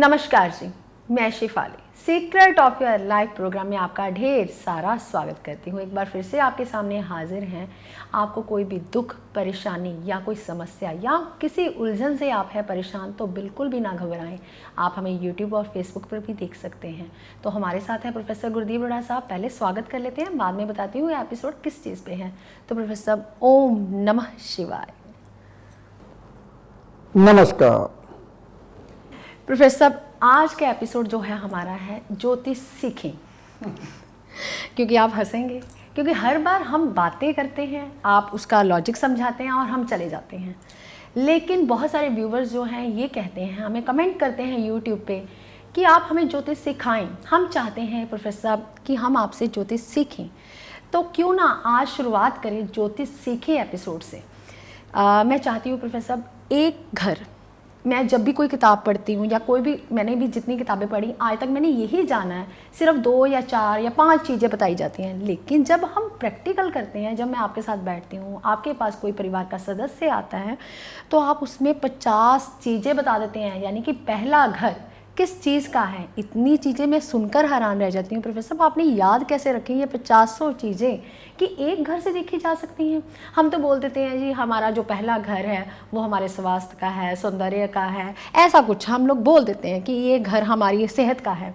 नमस्कार जी, मैं Shifali secret of your life program में आपका ढेर सारा स्वागत करती हूँ। एक बार फिर से आपके सामने हाजिर हैं। आपको कोई भी दुख, परेशानी या कोई समस्या या किसी उलझन से आप हैं परेशान तो बिल्कुल भी ना घबराएं। आप हमें यूट्यूब और फेसबुक पर भी देख सकते हैं। तो हमारे साथ हैं प्रोफेसर गुरदीप रोड़ा साहब। पहले स्वागत कर लेते हैं, बाद में बताती हूँ एपिसोड किस चीज़ पे है। तो प्रोफेसर, ओम नमः शिवाय। नमस्कार प्रोफेसर, आज का एपिसोड जो है हमारा है ज्योतिष सीखें। क्योंकि आप हंसेंगे, क्योंकि हर बार हम बातें करते हैं, आप उसका लॉजिक समझाते हैं और हम चले जाते हैं। लेकिन बहुत सारे व्यूवर्स जो हैं ये कहते हैं, हमें कमेंट करते हैं यूट्यूब पे कि आप हमें ज्योतिष सिखाएं। हम चाहते हैं प्रोफेसर कि हम आपसे ज्योतिष सीखें। तो क्यों ना आज शुरुआत करें ज्योतिष सीखें एपिसोड से। मैं चाहती हूँ प्रोफेसर, एक घर, मैं जब भी कोई किताब पढ़ती हूँ या मैंने भी जितनी किताबें पढ़ी आज तक मैंने यही जाना है सिर्फ 2 या 4 या 5 चीज़ें बताई जाती हैं। लेकिन जब हम प्रैक्टिकल करते हैं, जब मैं आपके साथ बैठती हूँ, आपके पास कोई परिवार का सदस्य आता है तो आप उसमें 50 चीज़ें बता देते हैं। यानी कि पहला घर किस चीज़ का है, इतनी चीज़ें मैं सुनकर हैरान रह जाती हूँ। प्रोफेसर, आपने याद कैसे रखी ये 50 चीज़ें कि एक घर से देखी जा सकती हैं? हम तो बोल देते हैं जी हमारा जो पहला घर है वो हमारे स्वास्थ्य का है, सौंदर्य का है, ऐसा कुछ हम लोग बोल देते हैं कि ये घर हमारी सेहत का है।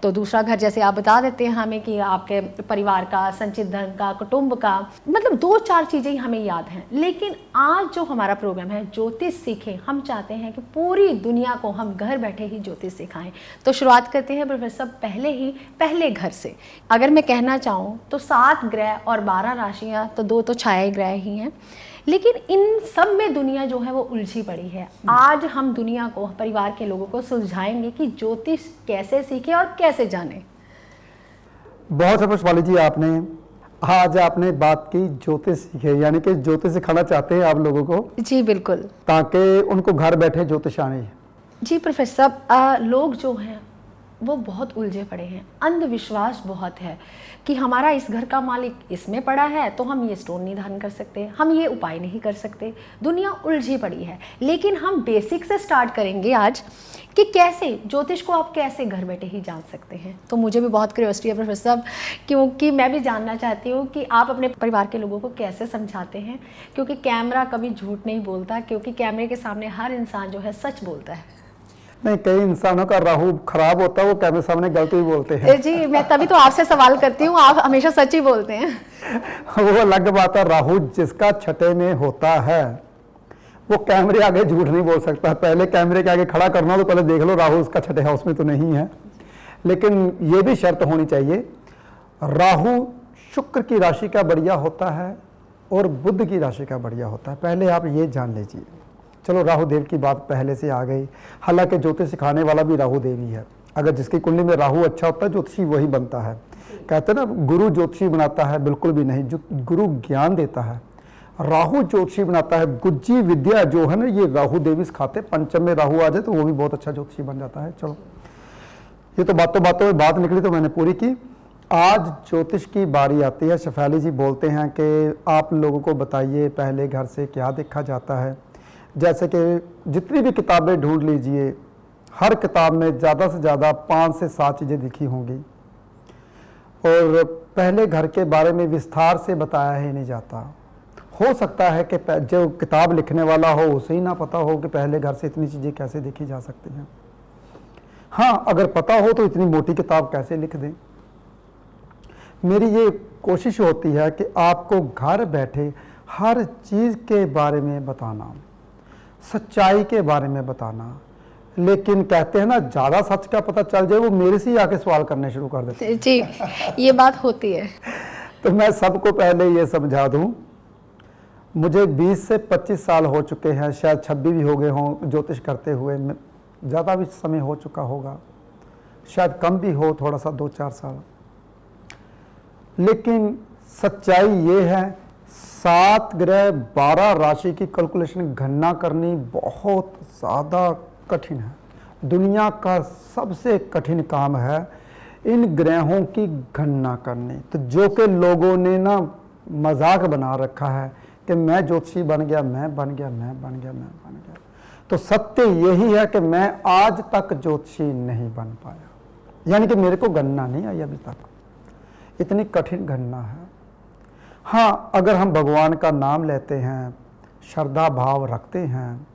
तो दूसरा घर जैसे आप बता देते हैं हमें कि आपके परिवार का, संचित धन का, कुटुंब का, मतलब 2-4 चीज़ें ही हमें याद हैं। लेकिन आज जो हमारा प्रोग्राम है ज्योतिष सीखें, हम चाहते हैं कि पूरी दुनिया को हम घर बैठे ही ज्योतिष सिखाएं। तो शुरुआत करते हैं प्रोफेसर पहले घर से। अगर मैं कहना चाहूँ तो 7 ग्रह और 12 राशियाँ, तो 2 तो छाया ग्रह ही हैं। लेकिन इन सब में दुनिया जो है वो उलझी पड़ी है। आज हम दुनिया को, परिवार के लोगों को सुलझाएंगे कि ज्योतिष कैसे सीखे और कैसे जाने। बहुत बहुत शिफाली जी, आज आपने बात की ज्योतिष सीखे, यानी कि ज्योतिष सिखाना चाहते हैं आप लोगों को। जी बिल्कुल, ताकि उनको घर बैठे ज्योतिष आने। जी प्रोफेसर, लोग जो हैं वो बहुत उलझे पड़े हैं। अंधविश्वास बहुत है कि हमारा इस घर का मालिक इसमें पड़ा है तो हम ये स्टोन नहीं धारण कर सकते, हम ये उपाय नहीं कर सकते। दुनिया उलझी पड़ी है। लेकिन हम बेसिक से स्टार्ट करेंगे आज कि कैसे ज्योतिष को आप कैसे घर बैठे ही जान सकते हैं। तो मुझे भी बहुत क्यूरियोसिटी है प्रोफेसर, क्योंकि मैं भी जानना चाहती हूँ कि आप अपने परिवार के लोगों को कैसे समझाते हैं। क्योंकि कैमरा कभी झूठ नहीं बोलता, क्योंकि कैमरे के सामने हर इंसान जो है सच बोलता है। नहीं, कई इंसानों का राहु खराब होता है, वो कैमरे सामने गलती ही बोलते हैं। जी, मैं तभी तो आपसे सवाल करती हूँ, आप हमेशा सच ही बोलते हैं। वो अलग बात है। राहु जिसका छठे में होता है वो कैमरे आगे झूठ नहीं बोल सकता। पहले कैमरे के आगे खड़ा करना तो पहले देख लो राहु उसका छठे हाउस में तो नहीं है। लेकिन ये भी शर्त होनी चाहिए, राहु शुक्र की राशि का बढ़िया होता है और बुध की राशि का बढ़िया होता है। पहले आप ये जान लीजिए। चलो, राहु देव की बात पहले से आ गई। हालांकि ज्योतिष सिखाने वाला भी राहु देव ही है। अगर जिसकी कुंडली में राहु अच्छा होता है, ज्योतिषी वही बनता है। कहते हैं ना, गुरु ज्योतिषी बनाता है, बिल्कुल भी नहीं। जो गुरु ज्ञान देता है, राहु ज्योतिषी बनाता है। गुज्जी विद्या जो है ना, ये राहु देवी सिखाते। पंचम में राहु आ जाए तो वो भी बहुत अच्छा ज्योतिषी बन जाता है। चलो, ये तो बातों बातों में बात निकली तो मैंने पूरी की। आज ज्योतिष की बारी आती है। शेफाली जी बोलते हैं कि आप लोगों को बताइए पहले घर से क्या देखा जाता है। जैसे कि जितनी भी किताबें ढूंढ लीजिए, हर किताब में ज़्यादा से ज़्यादा 5 से 7 चीज़ें लिखी होंगी और पहले घर के बारे में विस्तार से बताया ही नहीं जाता। हो सकता है कि जो किताब लिखने वाला हो उसे ही ना पता हो कि पहले घर से इतनी चीज़ें कैसे देखी जा सकती हैं। हाँ, अगर पता हो तो इतनी मोटी किताब कैसे लिख दें। मेरी ये कोशिश होती है कि आपको घर बैठे हर चीज़ के बारे में बताना, सच्चाई के बारे में बताना। लेकिन कहते हैं ना, ज़्यादा सच का पता चल जाए वो मेरे से ही आके सवाल करने शुरू कर देते हैं। जी, ये बात होती है। तो मैं सबको पहले ये समझा दूं, मुझे 20 से 25 साल हो चुके हैं, शायद 26 भी हो गए हों ज्योतिष करते हुए। ज़्यादा भी समय हो चुका होगा, शायद कम भी हो, थोड़ा सा 2-4 साल। लेकिन सच्चाई ये है, 7 ग्रह 12 राशि की कैलकुलेशन गणना करनी बहुत ज़्यादा कठिन है। दुनिया का सबसे कठिन काम है इन ग्रहों की गणना करनी। तो जो कि लोगों ने ना मजाक बना रखा है कि मैं ज्योतिषी बन गया, मैं बन गया, मैं बन गया, मैं बन गया। तो सत्य यही है कि मैं आज तक ज्योतिषी नहीं बन पाया, यानी कि मेरे को गणना नहीं आई अभी तक, इतनी कठिन गणना है। हाँ, अगर हम भगवान का नाम लेते हैं, श्रद्धा भाव रखते हैं,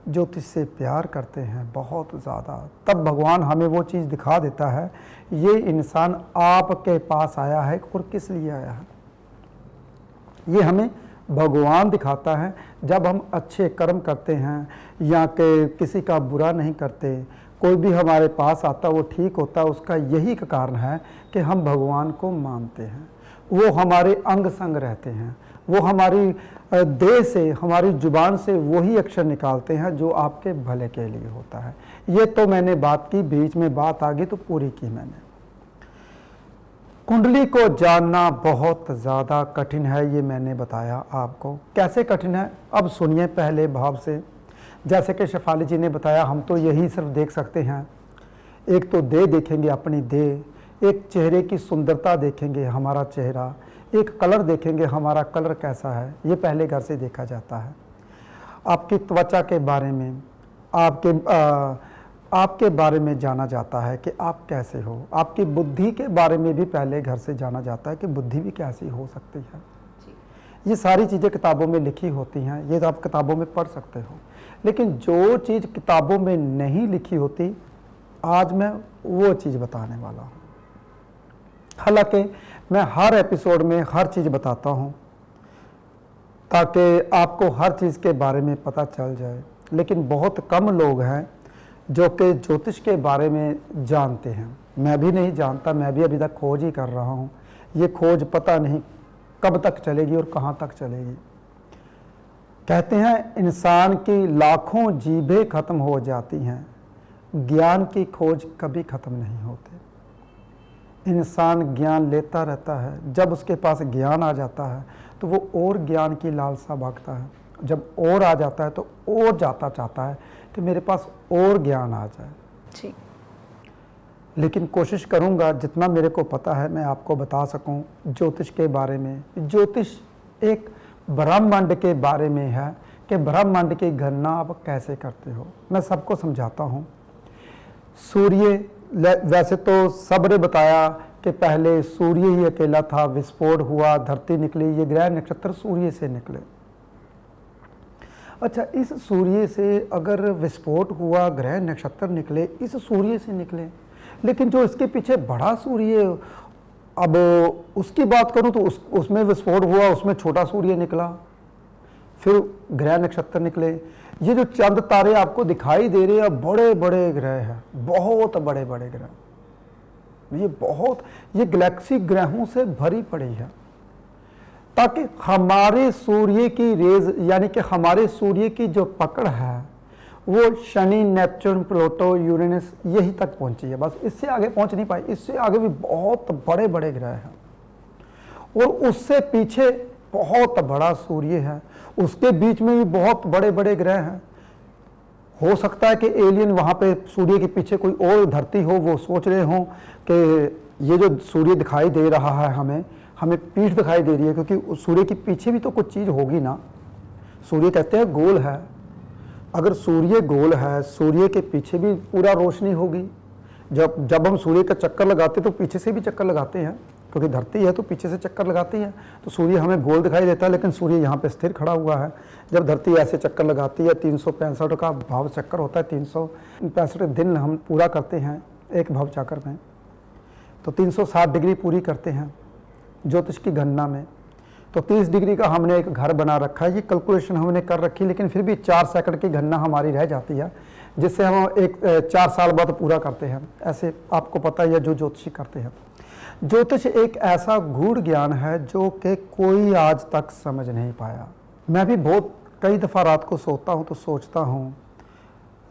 ज्योतिष से प्यार करते हैं बहुत ज़्यादा, तब भगवान हमें वो चीज़ दिखा देता है, ये इंसान आपके पास आया है और किस लिए आया है। ये हमें भगवान दिखाता है जब हम अच्छे कर्म करते हैं या कि किसी का बुरा नहीं करते, कोई भी हमारे पास आता वो ठीक होता है, उसका यही का कारण है कि हम भगवान को मानते हैं। वो हमारे अंग संग रहते हैं, वो हमारी देह से, हमारी जुबान से वही अक्षर निकालते हैं जो आपके भले के लिए होता है। ये तो मैंने बात की, बीच में बात आ गई तो पूरी की मैंने। कुंडली को जानना बहुत ज़्यादा कठिन है, ये मैंने बताया आपको। कैसे कठिन है अब सुनिए पहले भाव से। जैसे कि शेफाली जी ने बताया, हम तो यही सिर्फ देख सकते हैं, एक तो देह देखेंगे अपनी देह, एक चेहरे की सुंदरता देखेंगे हमारा चेहरा, एक कलर देखेंगे हमारा कलर कैसा है, ये पहले घर से देखा जाता है। आपकी त्वचा के बारे में, आपके बारे में जाना जाता है कि आप कैसे हो। आपकी बुद्धि के बारे में भी पहले घर से जाना जाता है कि बुद्धि भी कैसी हो सकती है। ये सारी चीज़ें किताबों में लिखी होती हैं, ये तो आप किताबों में पढ़ सकते हो। लेकिन जो चीज़ किताबों में नहीं लिखी होती, आज मैं वो चीज़ बताने वाला हूँ। हालांकि मैं हर एपिसोड में हर चीज़ बताता हूँ ताकि आपको हर चीज़ के बारे में पता चल जाए, लेकिन बहुत कम लोग हैं जो कि ज्योतिष के बारे में जानते हैं। मैं भी नहीं जानता, मैं भी अभी तक खोज ही कर रहा हूँ। ये खोज पता नहीं कब तक चलेगी और कहाँ तक चलेगी। कहते हैं इंसान की लाखों जीभें खत्म हो जाती हैं, ज्ञान की खोज कभी खत्म नहीं होती। इंसान ज्ञान लेता रहता है, जब उसके पास ज्ञान आ जाता है तो वो और ज्ञान की लालसा भागता है, जब और आ जाता है तो और जाता चाहता है कि मेरे पास और ज्ञान आ जाए। ठीक। लेकिन कोशिश करूंगा जितना मेरे को पता है मैं आपको बता सकूं ज्योतिष के बारे में। ज्योतिष एक ब्रह्मांड के बारे में है कि ब्रह्मांड की गणना आप कैसे करते हो। मैं सबको समझाता हूं। सूर्य, वैसे तो सबने बताया कि पहले सूर्य ही अकेला था, विस्फोट हुआ, धरती निकली, ये ग्रह नक्षत्र सूर्य से निकले। अच्छा, इस सूर्य से अगर विस्फोट हुआ, ग्रह नक्षत्र निकले, इस सूर्य से निकले, लेकिन जो इसके पीछे बड़ा सूर्य, अब उसकी बात करूं तो उसमें विस्फोट हुआ, उसमें छोटा सूर्य निकला, फिर ग्रह नक्षत्र निकले। ये जो चंद तारे आपको दिखाई दे रहे हैं, बड़े बड़े ग्रह हैं, बहुत बड़े बड़े ग्रह। ये गैलेक्सी ग्रहों से भरी पड़ी है, ताकि हमारे सूर्य की रेज, यानी कि हमारे सूर्य की जो पकड़ है वो शनि, नेपच्यून, प्लूटो, यूरेनस यही तक पहुंची है, बस इससे आगे पहुंच नहीं पाई। इससे आगे भी बहुत बड़े बड़े ग्रह हैं और उससे पीछे बहुत बड़ा सूर्य है, उसके बीच में भी बहुत बड़े बड़े ग्रह हैं। हो सकता है कि एलियन वहाँ पे सूर्य के पीछे कोई और धरती हो, वो सोच रहे हों कि ये जो सूर्य दिखाई दे रहा है हमें पीठ दिखाई दे रही है, क्योंकि उस सूर्य के पीछे भी तो कुछ चीज़ होगी ना। सूर्य कहते हैं गोल है, अगर सूर्य गोल है, सूर्य के पीछे भी पूरा रोशनी होगी। जब हम सूर्य का चक्कर लगाते तो पीछे से भी चक्कर लगाते हैं, क्योंकि धरती है तो पीछे से चक्कर लगाती है, तो सूर्य हमें गोल दिखाई देता है, लेकिन सूर्य यहाँ पे स्थिर खड़ा हुआ है। जब धरती ऐसे चक्कर लगाती है, 365 का भाव चक्कर होता है, 365 दिन हम पूरा करते हैं एक भाव चक्कर में, तो 360 डिग्री पूरी करते हैं ज्योतिष की गणना में। तो 30 डिग्री का हमने एक घर बना रखा है, ये कैलकुलेशन हमने कर रखी, लेकिन फिर भी 4 सेकंड की गणना हमारी रह जाती है, जिससे हम 4 साल बाद पूरा करते हैं। ऐसे आपको पता है जो ज्योतिषी करते हैं। ज्योतिष एक ऐसा गूढ़ ज्ञान है जो कि कोई आज तक समझ नहीं पाया। मैं भी बहुत कई दफ़ा रात को सोता हूँ तो सोचता हूँ,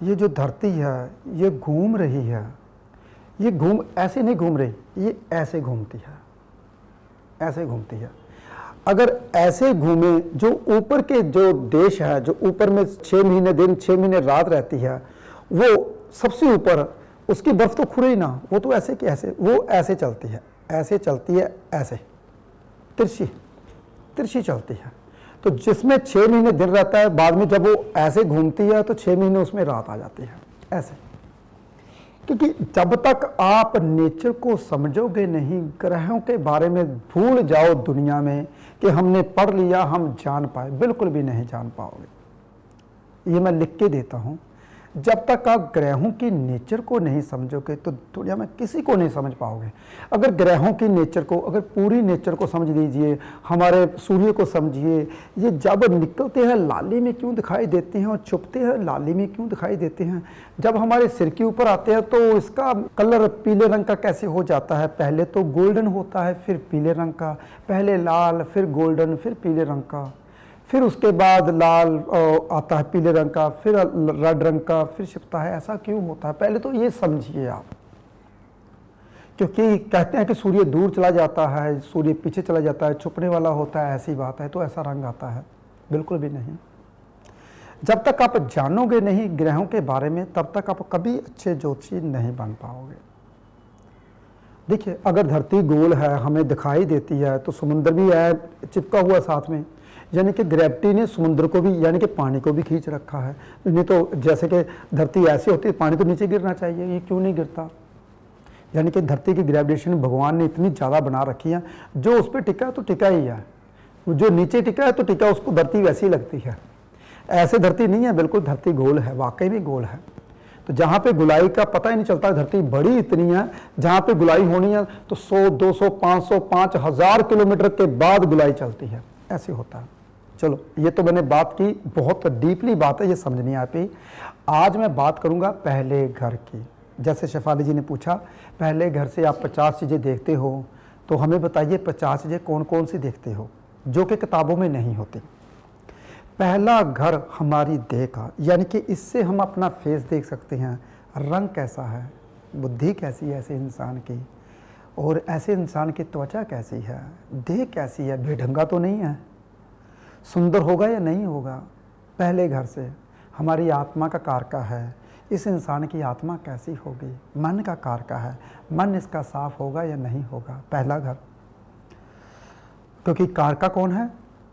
ये जो धरती है ये घूम रही है, ये ऐसे नहीं घूम रही, ये ऐसे घूमती है, ऐसे घूमती है। अगर ऐसे घूमे, जो ऊपर के जो देश है, जो ऊपर में 6 महीने दिन 6 महीने रात रहती है, वो सबसे ऊपर, उसकी बर्फ तो खुरे ही ना, वो तो ऐसे कि ऐसे, वो ऐसे चलती है, ऐसे चलती है, ऐसे तिरछी चलती है। तो जिसमें 6 महीने दिन रहता है, बाद में जब वो ऐसे घूमती है तो 6 महीने उसमें रात आ जाती है ऐसे। क्योंकि जब तक आप नेचर को समझोगे नहीं, ग्रहों के बारे में भूल जाओ दुनिया में कि हमने पढ़ लिया हम जान पाए, बिल्कुल भी नहीं जान पाओगे। ये मैं लिख के देता हूँ। जब तक आप ग्रहों की नेचर को नहीं समझोगे तो दुनिया में किसी को नहीं समझ पाओगे। अगर ग्रहों की नेचर को, अगर पूरी नेचर को समझ लीजिए, हमारे सूर्य को समझिए, ये जब निकलते हैं लाली में क्यों दिखाई देते हैं और छुपते हैं लाली में क्यों दिखाई देते हैं, जब हमारे सिर के ऊपर आते हैं तो इसका कलर पीले रंग का कैसे हो जाता है। पहले तो गोल्डन होता है, फिर पीले रंग का, पहले लाल, फिर गोल्डन, फिर पीले रंग का, फिर उसके बाद लाल आता है पीले रंग का, फिर रेड रंग का, फिर छिपता है। ऐसा क्यों होता है, पहले तो ये समझिए आप। क्योंकि कहते हैं कि सूर्य दूर चला जाता है, सूर्य पीछे चला जाता है, छुपने वाला होता है, ऐसी बात है, तो ऐसा रंग आता है, बिल्कुल भी नहीं। जब तक आप जानोगे नहीं ग्रहों के बारे में, तब तक आप कभी अच्छे ज्योतिषी नहीं बन पाओगे। देखिए, अगर धरती गोल है, हमें दिखाई देती है, तो समुद्र भी है चिपका हुआ साथ में, यानी कि ग्रेविटी ने समुद्र को भी, यानी कि पानी को भी खींच रखा है। नहीं तो जैसे कि धरती ऐसी होती है, पानी तो नीचे गिरना चाहिए, ये क्यों नहीं गिरता। यानी कि धरती की ग्रेविटेशन भगवान ने इतनी ज़्यादा बना रखी है, जो उस पर टिका है तो टिका ही है, जो नीचे टिका है तो टिका, उसको धरती वैसी लगती है। ऐसे धरती नहीं है, बिल्कुल धरती गोल है, वाकई में गोल है। तो जहाँ पे गुलाई का पता ही नहीं चलता, धरती बड़ी इतनी है, जहाँ पे गुलाई होनी है तो 100, 200, 500, 5000 किलोमीटर के बाद गुलाई चलती है, ऐसे होता है। चलो, ये तो मैंने बात की, बहुत डीपली बात है, ये समझ नहीं आ पाई। आज मैं बात करूँगा पहले घर की। जैसे शेफाली जी ने पूछा, पहले घर से आप 50 चीज़ें देखते हो, तो हमें बताइए 50 चीज़ें कौन कौन सी देखते हो जो कि किताबों में नहीं होती। पहला घर हमारी देह का, यानी कि इससे हम अपना फेस देख सकते हैं, रंग कैसा है, बुद्धि कैसी है ऐसे इंसान की, और ऐसे इंसान की त्वचा कैसी है, देह कैसी है, बेढंगा तो नहीं है, सुंदर होगा या नहीं होगा। पहले घर से हमारी आत्मा का कारका है, इस इंसान की आत्मा कैसी होगी, मन का कारका है, मन इसका साफ होगा या नहीं होगा, पहला घर। क्योंकि कारका कौन है,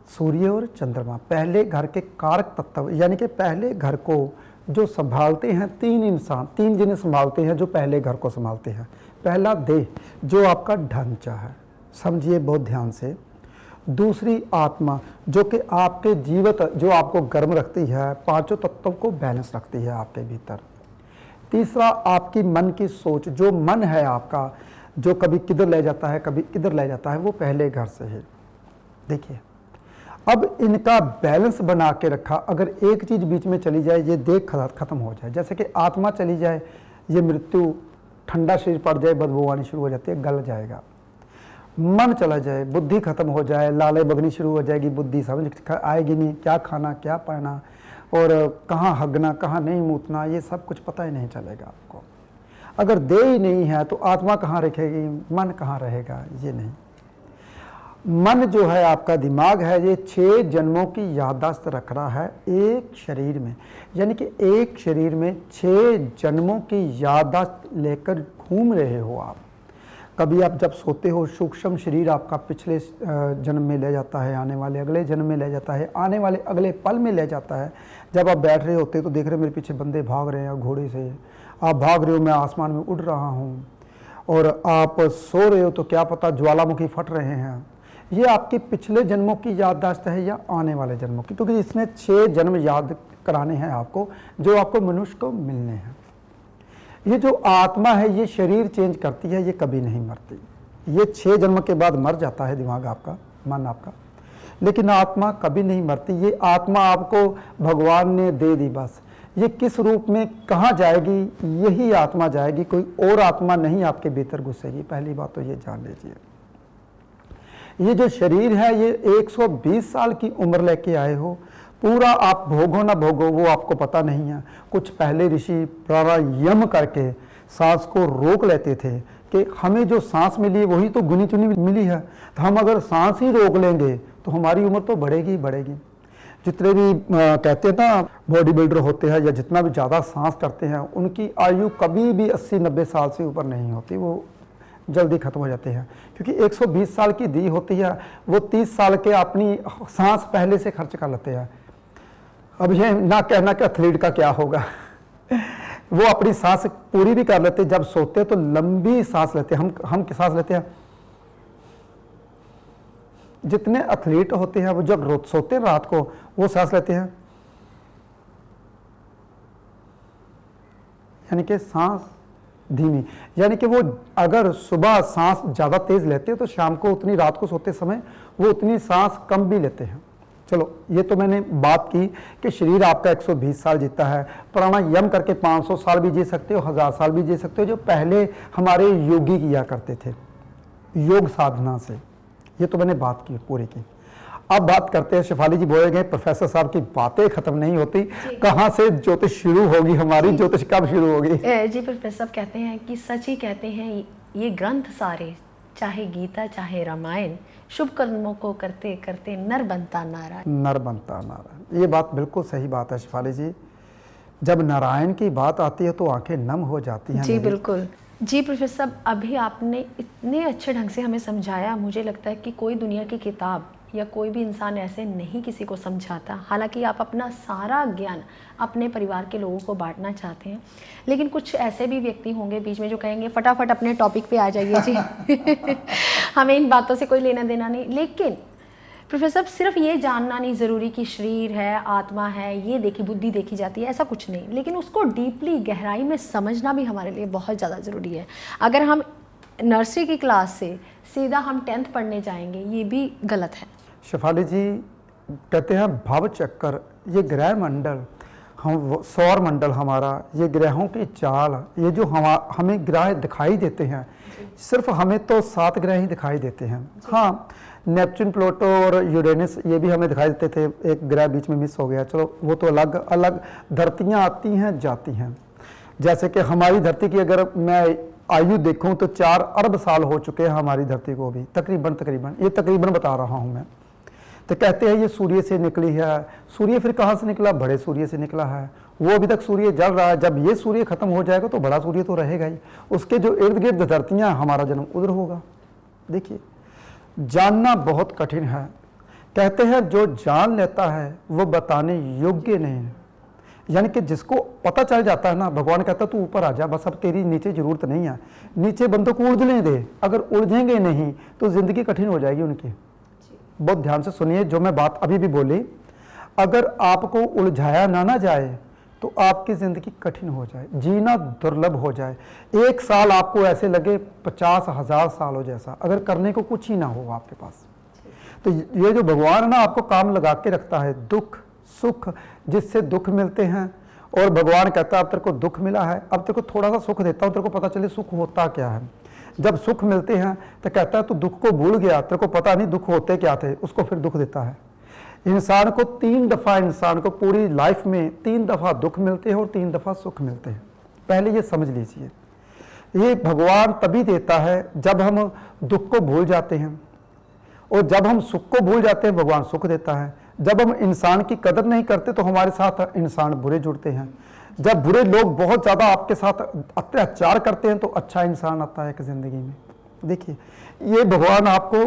सूर्य और चंद्रमा। पहले घर के कारक तत्व, यानी कि पहले घर को जो संभालते हैं 3 इंसान, 3 जिन्हें संभालते हैं जो पहले घर को संभालते हैं। पहला देह, जो आपका ढांचा है, समझिए बहुत ध्यान से। दूसरी आत्मा, जो कि आपके जीवित, जो आपको गर्म रखती है, 5 तत्वों को बैलेंस रखती है आपके भीतर। तीसरा आपकी मन की सोच, जो मन है आपका, जो कभी किधर ले जाता है कभी किधर ले जाता है, वो पहले घर से है। देखिए, अब इनका बैलेंस बना के रखा, अगर एक चीज़ बीच में चली जाए, ये देह खत्म हो जाए। जैसे कि आत्मा चली जाए, ये मृत्यु, ठंडा शरीर पड़ जाए, बदबू आनी शुरू हो जाती है, गल जाएगा। मन चला जाए, बुद्धि खत्म हो जाए, लाले बगनी शुरू हो जाएगी, बुद्धि समझ आएगी नहीं, क्या खाना क्या पाना और कहाँ हगना कहाँ नहीं मूतना, ये सब कुछ पता ही नहीं चलेगा आपको। अगर देह ही नहीं है तो आत्मा कहाँ रखेगी, मन कहाँ रहेगा, ये नहीं। मन जो है आपका दिमाग है, ये 6 जन्मों की याददाश्त रख रहा है एक शरीर में, यानी कि एक शरीर में 6 जन्मों की याददाश्त लेकर घूम रहे हो आप। कभी आप जब सोते हो, सूक्ष्म शरीर आपका पिछले जन्म में ले जाता है, आने वाले अगले जन्म में ले जाता है, आने वाले अगले पल में ले जाता है। जब आप बैठ रहे होते तो देख रहे हो मेरे पीछे बंदे भाग रहे हैं घोड़े से, आप भाग रहे हो, मैं आसमान में उड़ रहा हूँ, और आप सो रहे हो तो क्या पता ज्वालामुखी फट रहे हैं। ये आपके पिछले जन्मों की याददाश्त है या आने वाले जन्मों की, क्योंकि इसमें 6 जन्म याद कराने हैं आपको, जो आपको मनुष्य को मिलने हैं। ये जो आत्मा है, ये शरीर चेंज करती है, ये कभी नहीं मरती। ये 6 जन्म के बाद मर जाता है दिमाग आपका, मन आपका, लेकिन आत्मा कभी नहीं मरती। ये आत्मा आपको भगवान ने दे दी, बस ये किस रूप में कहाँ जाएगी, यही आत्मा जाएगी, कोई और आत्मा नहीं आपके भीतर घुसेगी। पहली बात तो ये जान लीजिए। ये जो शरीर है, ये 120 साल की उम्र लेके आए हो, पूरा आप भोगो ना भोगो वो आपको पता नहीं है। कुछ पहले ऋषि प्राणायाम करके सांस को रोक लेते थे कि हमें जो सांस मिली है वही तो गुनी चुनी मिली है, तो हम अगर सांस ही रोक लेंगे तो हमारी उम्र तो बढ़ेगी ही बढ़ेगी। जितने भी कहते हैं ना बॉडी बिल्डर होते हैं या जितना भी ज़्यादा सांस करते हैं, उनकी आयु कभी भी 80-90 साल से ऊपर नहीं होती, वो जल्दी खत्म हो जाते हैं, क्योंकि 120 साल की दी होती है, वो 30 साल के अपनी सांस पहले से खर्च कर लेते हैं। अब ये ना कहना कि एथलीट का क्या होगा वो अपनी सांस पूरी भी कर लेते, जब सोते तो लंबी सांस लेते हैं। हम सांस लेते हैं, जितने एथलीट होते हैं वो जब सोते हैं रात को वो सांस लेते हैं, यानी कि सांस धीमी, यानी कि वो अगर सुबह सांस ज़्यादा तेज लेते हैं तो शाम को उतनी, रात को सोते समय वो उतनी सांस कम भी लेते हैं। चलो ये तो मैंने बात की कि शरीर आपका 120 साल जीता है, प्राणायाम करके 500 साल भी जी सकते हो, 1000 साल भी जी सकते हो, जो पहले हमारे योगी किया करते थे योग साधना से। ये तो मैंने बात की पूरी की। अब बात करते हैं, शेफाली जी बोले गए प्रोफेसर साहब की बातें खत्म नहीं होती, कहाँ से ज्योतिष शुरू होगी हमारी, ज्योतिष कब शुरू होगी? जी प्रोफेसर साहब कहते हैं कि सच ही कहते हैं, ये ग्रंथ सारे, चाहे गीता चाहे रामायण, शुभ कर्मों को करते करते नर बनता नारायण। नर बनता नारायण, ये बात बिल्कुल सही बात है शेफाली जी। जब नारायण की बात आती है तो आंखें नम हो जाती हैं। जी बिल्कुल। जी प्रोफेसर साहब, अभी आपने इतने अच्छे ढंग से हमें समझाया, मुझे लगता है कि कोई दुनिया की किताब या कोई भी इंसान ऐसे नहीं किसी को समझाता। हालांकि आप अपना सारा ज्ञान अपने परिवार के लोगों को बांटना चाहते हैं, लेकिन कुछ ऐसे भी व्यक्ति होंगे बीच में जो कहेंगे फटाफट अपने टॉपिक पे आ जाइए जी हमें इन बातों से कोई लेना देना नहीं। लेकिन प्रोफेसर साहब, सिर्फ ये जानना नहीं ज़रूरी कि शरीर है, आत्मा है, ये देखी बुद्धि देखी जाती है, ऐसा कुछ नहीं, लेकिन उसको डीपली गहराई में समझना भी हमारे लिए बहुत ज़्यादा ज़रूरी है। अगर हम नर्सरी की क्लास से सीधा हम 10th पढ़ने जाएंगे, ये भी गलत है। शेफाली जी कहते हैं भव चक्कर, ये ग्रह मंडल, हम सौर मंडल हमारा, ये ग्रहों की चाल, ये जो हमें ग्रह दिखाई देते हैं, सिर्फ हमें तो 7 ग्रह ही दिखाई देते हैं। हाँ, नेपच्यून, प्लूटो और यूरेनस ये भी हमें दिखाई देते थे, एक ग्रह बीच में मिस हो गया, चलो वो तो अलग अलग धरतियाँ आती हैं जाती हैं। जैसे कि हमारी धरती की अगर मैं आयु देखूं तो 4 अरब साल हो चुके हैं हमारी धरती को भी, तकरीबन ये तकरीबन बता रहा हूं मैं। तो कहते हैं ये सूर्य से निकली है। सूर्य फिर कहाँ से निकला? बड़े सूर्य से निकला है। वो अभी तक सूर्य जल रहा है, जब ये सूर्य खत्म हो जाएगा तो बड़ा सूर्य तो रहेगा ही, उसके जो इर्द गिर्द धरतियाँ, हमारा जन्म उधर होगा। देखिए, जानना बहुत कठिन है। कहते हैं जो जान लेता है वो बताने योग्य नहीं है, यानी कि जिसको पता चल जाता है ना, भगवान कहता है तू ऊपर आ जा, बस अब तेरी नीचे जरूरत नहीं है, नीचे बंदों को उलझने दे। अगर उलझेंगे नहीं तो जिंदगी कठिन हो जाएगी उनकी। बहुत ध्यान से सुनिए जो मैं बात अभी भी बोली, अगर आपको उलझाया ना जाए तो आपकी ज़िंदगी कठिन हो जाए, जीना दुर्लभ हो जाए। 1 साल आपको ऐसे लगे 50,000 सालों जैसा, अगर करने को कुछ ही ना हो आपके पास। तो ये जो भगवान है ना, आपको काम लगा के रखता है, दुख सुख, जिससे दुख मिलते हैं। और भगवान कहता है अब तेरे को दुख मिला है, अब तेरे को थोड़ा सा सुख देता हूँ, तेरे को पता चले सुख होता क्या है। जब सुख मिलते हैं तो कहता है तू दुख को भूल गया, तेरे को पता नहीं दुख होते क्या थे, उसको फिर दुख देता है। इंसान को 3 दफ़ा, इंसान को पूरी लाइफ में 3 दफ़ा दुख मिलते हैं और 3 दफ़ा सुख मिलते हैं। पहले ये समझ लीजिए, ये भगवान तभी देता है जब हम दुख को भूल जाते हैं, और जब हम सुख को भूल जाते हैं भगवान सुख देता है। जब हम इंसान की कदर नहीं करते तो हमारे साथ इंसान बुरे जुड़ते हैं। जब बुरे लोग बहुत ज़्यादा आपके साथ अत्याचार करते हैं तो अच्छा इंसान आता है एक ज़िंदगी में। देखिए, ये भगवान आपको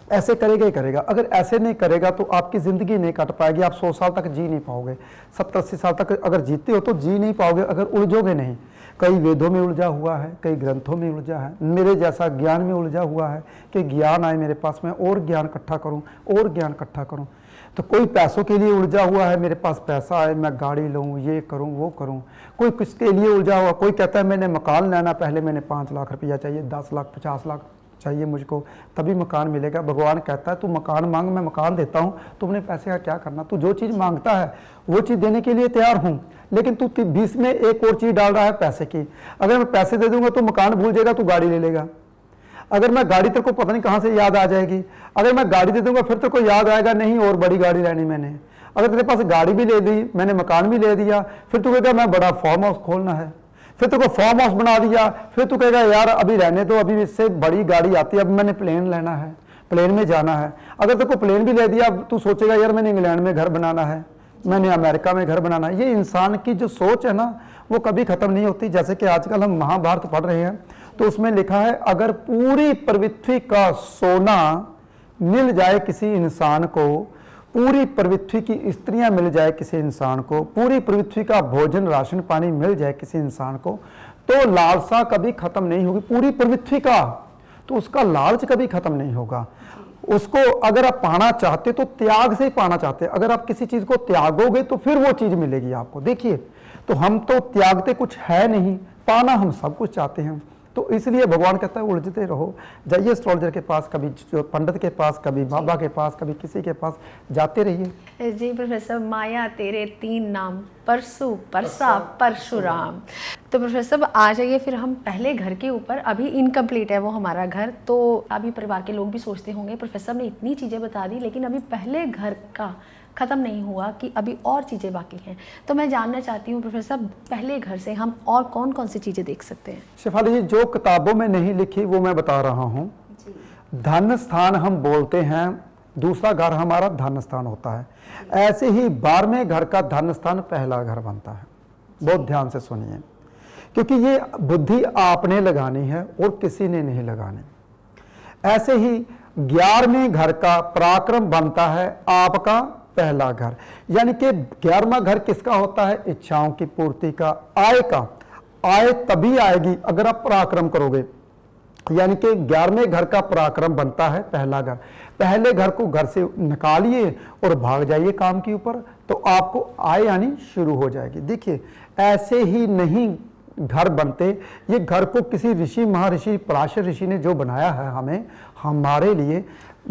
ऐसे करेगा ही करेगा। अगर ऐसे नहीं करेगा तो आपकी ज़िंदगी नहीं कट पाएगी, आप 100 साल तक जी नहीं पाओगे, 70-80 साल तक अगर जीते हो तो जी नहीं पाओगे, अगर उलझोगे नहीं। कई वेदों में उलझा हुआ है, कई ग्रंथों में उलझा है, मेरे जैसा ज्ञान में उलझा हुआ है कि ज्ञान आए मेरे पास, मैं और ज्ञान इकट्ठा करूं और ज्ञान इकट्ठा करूं। तो कोई पैसों के लिए उलझा हुआ है, मेरे पास पैसा है, मैं गाड़ी लूँ, ये करूँ वो करूँ। कोई किसके लिए उलझा हुआ, कोई कहता है मैंने मकान लेना, पहले मैंने 5 लाख रुपया चाहिए, 10 लाख 50 लाख चाहिए मुझको, तभी मकान मिलेगा। भगवान कहता है तू मकान मांग, मैं मकान देता हूँ, तुमने पैसे का क्या करना। तू जो चीज़ मांगता है वो चीज़ देने के लिए तैयार हूँ, लेकिन तू 20 में एक और चीज़ डाल रहा है, पैसे की। अगर मैं पैसे दे दूंगा तो मकान भूल जाएगा, तू गाड़ी ले लेगा। अगर मैं गाड़ी तेरे को पता नहीं कहाँ से याद आ जाएगी, अगर मैं गाड़ी दे दूंगा फिर तेरे को याद आएगा नहीं और बड़ी गाड़ी लेनी मैंने। अगर तेरे पास गाड़ी भी ले दी, मैंने मकान भी ले दिया, फिर तू कहेगा मैं बड़ा फार्म हाउस खोलना है, फिर तेरे को फार्म हाउस बना दिया, फिर तू कहेगा यार अभी रहने दो, अभी इससे बड़ी गाड़ी आती है, अब मैंने प्लेन लेना है, प्लेन में जाना है। अगर तेरे को प्लेन भी ले दिया, तू सोचेगा यार मैंने इंग्लैंड में घर बनाना है, मैंने अमेरिका में घर बनाना है। ये इंसान की जो सोच है ना वो कभी ख़त्म नहीं होती। जैसे कि आजकल हम महाभारत पढ़ रहे हैं तो उसमें लिखा है अगर पूरी पृथ्वी का सोना मिल जाए किसी इंसान को, पूरी पृथ्वी की स्त्रियां मिल जाए किसी इंसान को, पूरी पृथ्वी का भोजन राशन पानी मिल जाए किसी इंसान को, तो लालसा कभी खत्म नहीं होगी। पूरी पृथ्वी का, तो उसका लालच कभी खत्म नहीं होगा। उसको अगर आप पाना चाहते तो त्याग से ही पाना चाहते हैं। अगर आप किसी चीज को त्यागोगे तो फिर वो चीज मिलेगी आपको। देखिए, तो हम तो त्यागते कुछ है नहीं, पाना हम सब कुछ चाहते हैं। तो इसलिए भगवान कहता है उलझते रहो, जाइए एस्ट्रोलॉजर के पास, कभी पंडित के पास, कभी बाबा के पास, कभी किसी के पास, जाते रहिए। जी प्रोफेसर, माया तेरे 3 नाम, परसु, परसा, परशुराम। तो प्रोफेसर आ जाइए फिर हम पहले घर के ऊपर। अभी इनकम्प्लीट है वो हमारा घर, तो अभी परिवार के लोग भी सोचते होंगे प्रोफेसर ने इतनी चीज़ें बता दी, लेकिन अभी पहले घर का ख़त्म नहीं हुआ कि अभी और चीज़ें बाकी हैं। तो मैं जानना चाहती हूँ प्रोफेसर, पहले घर से हम और कौन कौन सी चीज़ें देख सकते हैं? शेफाली जी, जो किताबों में नहीं लिखी वो मैं बता रहा हूँ। धन स्थान हम बोलते हैं, दूसरा घर हमारा धन स्थान होता है। ऐसे ही 12वें घर का धन स्थान पहला घर बनता है। बहुत ध्यान से सुनिए, क्योंकि ये बुद्धि आपने लगानी है और किसी ने नहीं लगानी। ऐसे ही 11वें घर का पराक्रम बनता है आपका पहला घर। यानी कि 11वां घर किसका होता है? इच्छाओं की पूर्ति का, आय का। आय तभी आएगी अगर आप पराक्रम करोगे। यानी कि 11वें घर का पराक्रम बनता है पहला घर। पहले घर को घर से निकालिए और भाग जाइए काम के ऊपर, तो आपको आय आनी शुरू हो जाएगी। देखिए, ऐसे ही नहीं घर बनते। ये घर को किसी ऋषि, महर्षि पराशर ऋषि ने जो बनाया है हमें, हमारे लिए।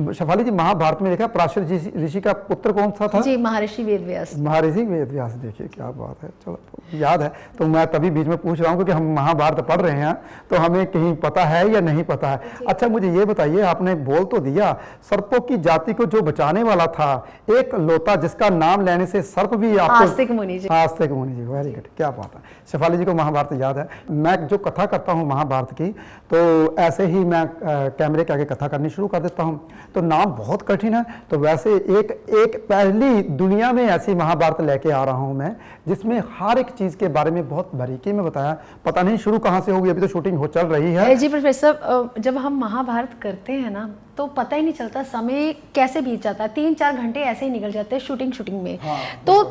शेफाली जी, महाभारत में लिखा पराशर ऋषि का पुत्र कौन सा था? जी, महर्षि वेदव्यास। महर्षि वेदव्यास। देखिए क्या बात है, चलो याद है। तो मैं तभी बीच में पूछ रहा हूँ क्योंकि हम महाभारत पढ़ रहे हैं, तो हमें कहीं पता है या नहीं पता है। अच्छा, मुझे ये बताइए, आपने बोल तो दिया सर्पों की जाति को जो बचाने वाला था एक लोता, जिसका नाम लेने से सर्प भी आपको, आस्तिक मुनि जी। आस्तिक मुनि जी, वेरी गुड, क्या बात है। शेफाली जी को महाभारत याद है। मैं जो कथा करता हूँ महाभारत की, तो ऐसे ही मैं कैमरे के आगे कथा करनी शुरू कर देता हूँ। तो नाम बहुत कठिन है, तो वैसे एक पहली दुनिया में ऐसी महाभारत लेके आ रहा हूं मैं, जिसमें हर एक चीज के बारे में बहुत बारीकी में बताया। पता नहीं शुरू कहां से होगी, अभी तो शूटिंग हो चल रही है। जी प्रोफेसर, जब हम महाभारत करते हैं ना, तो पता ही नहीं चलता समय कैसे बीत जाता है। 3-4 घंटे ऐसे ही निकल जाते हैं शूटिंग में। तो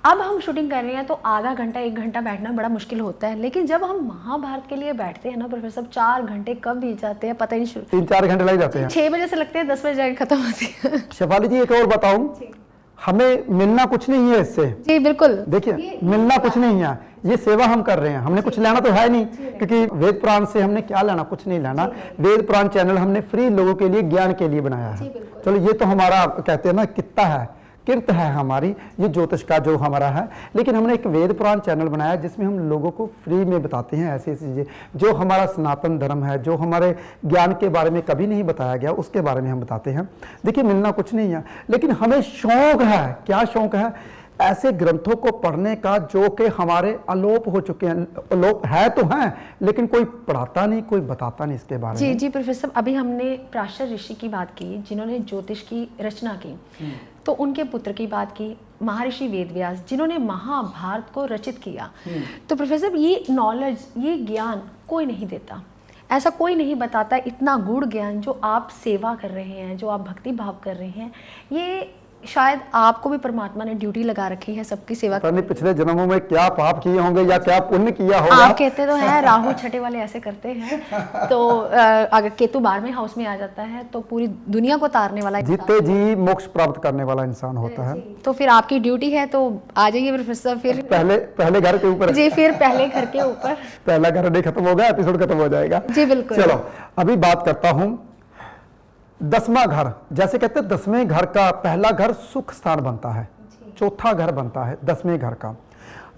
अब हम शूटिंग कर रहे हैं तो आधा घंटा 1 घंटा बैठना बड़ा मुश्किल होता है, लेकिन जब हम महाभारत के लिए बैठते हैं ना प्रोफेसर, 4 घंटे कब बीत जाते हैं पता ही नहीं। 3-4 घंटे लग जाते हैं। 6 बजे से लगते हैं, 10 बजे जाके खत्म होती है। शेफाली जी, एक और बताऊं, हमें मिलना कुछ नहीं है इससे। जी बिल्कुल, देखिए, मिलना कुछ नहीं है, ये सेवा हम कर रहे हैं। हमने कुछ लेना तो है नहीं, क्योंकि वेद पुराण से हमने क्या लेना, कुछ नहीं लेना। वेद पुराण चैनल हमने फ्री लोगों के लिए, ज्ञान के लिए बनाया है। चलो, ये तो हमारा कहते हैं ना कित्ता है, किर्त है हमारी, ये ज्योतिष का जो हमारा है। लेकिन हमने एक वेद पुराण चैनल बनाया जिसमें हम लोगों को फ्री में बताते हैं ऐसी ऐसी चीज़ें जो हमारा सनातन धर्म है, जो हमारे ज्ञान के बारे में कभी नहीं बताया गया, उसके बारे में हम बताते हैं। देखिए, मिलना कुछ नहीं है, लेकिन हमें शौक है। क्या शौक है? ऐसे ग्रंथों को पढ़ने का जो कि हमारे अलोप हो चुके हैं। अलोप है तो हैं, लेकिन कोई पढ़ाता नहीं, कोई बताता नहीं इसके बारे में। जी प्रोफेसर, अभी हमने पराशर ऋषि की बात की जिन्होंने ज्योतिष की रचना की, तो उनके पुत्र की बात की महर्षि वेदव्यास जिन्होंने महाभारत को रचित किया। तो प्रोफेसर, ये नॉलेज, ये ज्ञान कोई नहीं देता, ऐसा कोई नहीं बताता। इतना गूढ़ ज्ञान जो आप सेवा कर रहे हैं, जो आप भक्ति भाव कर रहे हैं, ये शायद आपको भी परमात्मा ने ड्यूटी लगा रखी है सबकी सेवा। पता नहीं पिछले जन्मों में क्या पाप किए होंगे या क्या पुण्य किया होगा। आप कहते तो हैं राहु छठे वाले ऐसे करते हैं, तो अगर केतु 12वें हाउस में आ जाता है तो पूरी दुनिया को तारने वाला, जीते जी मोक्ष प्राप्त करने वाला इंसान होता है। तो फिर आपकी ड्यूटी है, तो आ जाइए प्रोफेसर फिर पहले घर के ऊपर। जी, फिर पहले घर के ऊपर। पहला घर नहीं खत्म होगा, एपिसोड खत्म हो जाएगा। जी बिल्कुल। चलो, अभी बात करता हूं 10वां घर। जैसे कहते हैं 10वें घर का पहला घर सुख स्थान बनता है, चौथा घर बनता है 10वें घर का।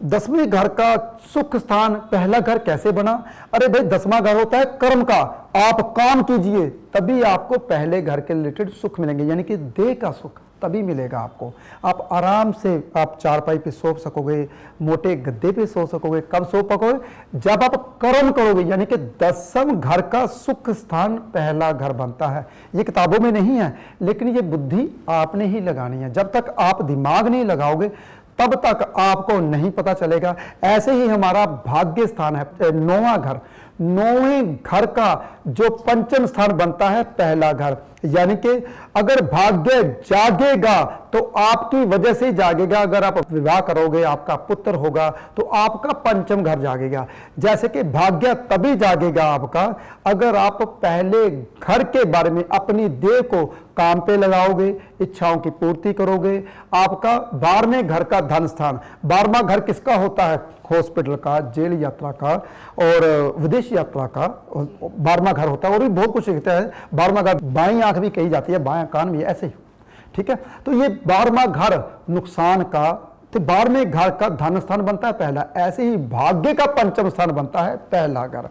10वें घर का सुख स्थान पहला घर कैसे बना? अरे भाई, 10वां घर होता है कर्म का। आप काम कीजिए तभी आपको पहले घर के रिलेटेड सुख मिलेंगे, यानी कि देह का सुख तभी मिलेगा आपको। आप आराम से आप चारपाई पे सो सकोगे, मोटे गद्दे पे सो सकोगे। कब सो सकोगे? जब आप कर्म करोगे, यानी कि 10वां घर का सुख स्थान पहला घर बनता है। ये किताबों में नहीं है, लेकिन ये बुद्धि आपने ही लगानी है। जब तक आप दिमाग नहीं लगाओगे तब तक आपको नहीं पता चलेगा। ऐसे ही हमारा भाग्य स्थान है 9वां घर। 9वें घर का जो पंचम स्थान बनता है पहला घर, यानी कि अगर भाग्य जागेगा तो आपकी वजह से ही जागेगा। अगर आप विवाह करोगे, आपका पुत्र होगा, तो आपका पंचम घर जागेगा। जैसे कि भाग्य तभी जागेगा आपका अगर आप पहले घर के बारे में अपनी देह को काम पे लगाओगे, इच्छाओं की पूर्ति करोगे। आपका 12वें घर का धन स्थान, 12वां घर किसका होता है? हॉस्पिटल का, जेल यात्रा का और विदेश यात्रा का 12वां घर होता है। और भी बहुत कुछ लिखता है। 12वां घर बाईं आंख भी कही जाती है, बायां कान भी, ऐसे ही, ठीक है। तो ये 12वां घर नुकसान का, तो 12वें घर का धन स्थान बनता है पहला। ऐसे ही भाग्य का पंचम स्थान बनता है पहला घर।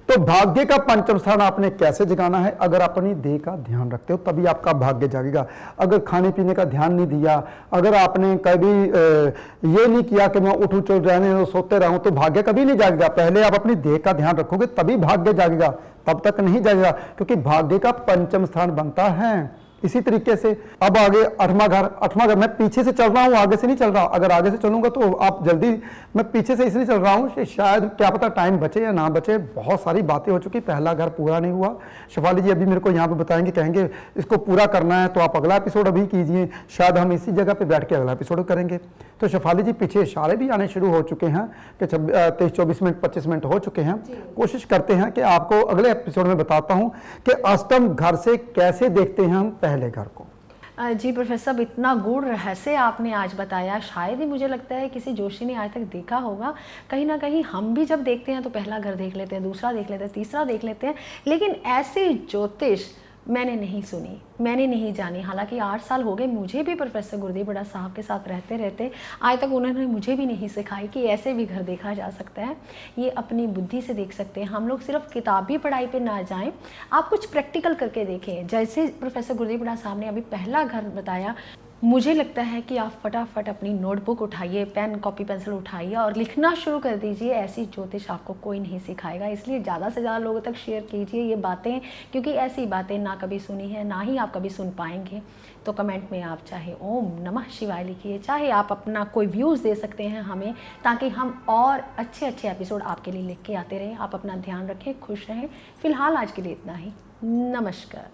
तो भाग्य का पंचम स्थान आपने कैसे जगाना है? अगर अपनी देह का ध्यान रखते हो तभी आपका भाग्य जागेगा। अगर खाने पीने का ध्यान नहीं दिया, अगर आपने कभी ये नहीं किया कि मैं उठूं चल रहने दो, सोते रहूं, तो भाग्य कभी नहीं जागेगा। पहले आप अपनी देह का ध्यान रखोगे तभी भाग्य जागेगा, तब तक नहीं जागेगा, क्योंकि भाग्य का पंचम स्थान बनता है। इसी तरीके से अब आगे 8वां घर, 8वां घर मैं पीछे से चल रहा हूं, आगे से नहीं चल रहा। अगर आगे से चलूंगा तो आप जल्दी, मैं पीछे से इसलिए चल रहा हूं कि शायद क्या पता टाइम बचे या ना बचे। बहुत सारी बातें हो चुकी, पहला घर पूरा नहीं हुआ। शेफाली जी अभी मेरे को यहाँ पे बताएंगे, कहेंगे इसको पूरा करना है तो आप अगला एपिसोड अभी कीजिए, शायद हम इसी जगह पे बैठ के अगला एपिसोड करेंगे। तो शेफाली जी पीछे इशारे भी आने शुरू हो चुके हैं कि 23-24 मिनट 25 मिनट हो चुके हैं। कोशिश करते हैं कि आपको अगले एपिसोड में बताता हूं कि अष्टम घर से कैसे देखते हैं हम पहले घर को। जी प्रोफेसर साहब, इतना गूढ़ रहस्य आपने आज बताया, शायद ही मुझे लगता है किसी जोशी ने आज तक देखा होगा। कहीं ना कहीं हम भी जब देखते हैं तो पहला घर देख लेते हैं, दूसरा देख लेते हैं, तीसरा देख लेते हैं, लेकिन ऐसी ज्योतिष मैंने नहीं सुनी, मैंने नहीं जानी। हालांकि 8 साल हो गए मुझे भी प्रोफेसर गुरदीप बड़ा साहब के साथ रहते रहते, आज तक उन्होंने मुझे भी नहीं सिखाई कि ऐसे भी घर देखा जा सकता है। ये अपनी बुद्धि से देख सकते हैं। हम लोग सिर्फ किताबी पढ़ाई पे ना जाएं, आप कुछ प्रैक्टिकल करके देखें। जैसे प्रोफेसर गुरदीप बड़ा साहब ने अभी पहला घर बताया, मुझे लगता है कि आप फटाफट अपनी नोटबुक उठाइए, पेन कॉपी पेंसिल उठाइए और लिखना शुरू कर दीजिए। ऐसी ज्योतिष आपको कोई नहीं सिखाएगा, इसलिए ज़्यादा से ज़्यादा लोगों तक शेयर कीजिए ये बातें, क्योंकि ऐसी बातें ना कभी सुनी है, ना ही आप कभी सुन पाएंगे। तो कमेंट में आप चाहे ओम नमः शिवाय लिखिए, चाहे आप अपना कोई व्यूज़ दे सकते हैं हमें, ताकि हम और अच्छे अच्छे एपिसोड आपके लिए लिख के आते रहें। आप अपना ध्यान रखें, खुश रहें। फिलहाल आज के लिए इतना ही। नमस्कार।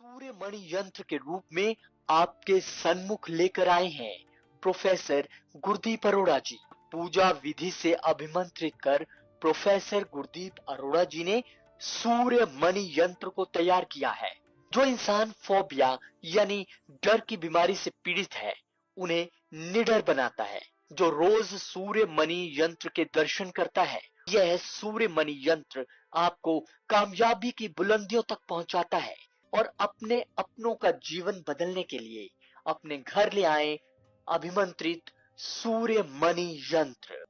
सूर्य मणि यंत्र के रूप में आपके सन्मुख लेकर आए हैं प्रोफेसर गुरदीप अरोड़ा जी। पूजा विधि से अभिमंत्रित कर प्रोफेसर गुरदीप अरोड़ा जी ने सूर्य मणि यंत्र को तैयार किया है। जो इंसान फोबिया यानी डर की बीमारी से पीड़ित है, उन्हें निडर बनाता है। जो रोज सूर्य मणि यंत्र के दर्शन करता है, यह सूर्य मणि यंत्र आपको कामयाबी की बुलंदियों तक पहुंचाता है। और अपने अपनों का जीवन बदलने के लिए अपने घर ले आए अभिमंत्रित सूर्य मणि यंत्र।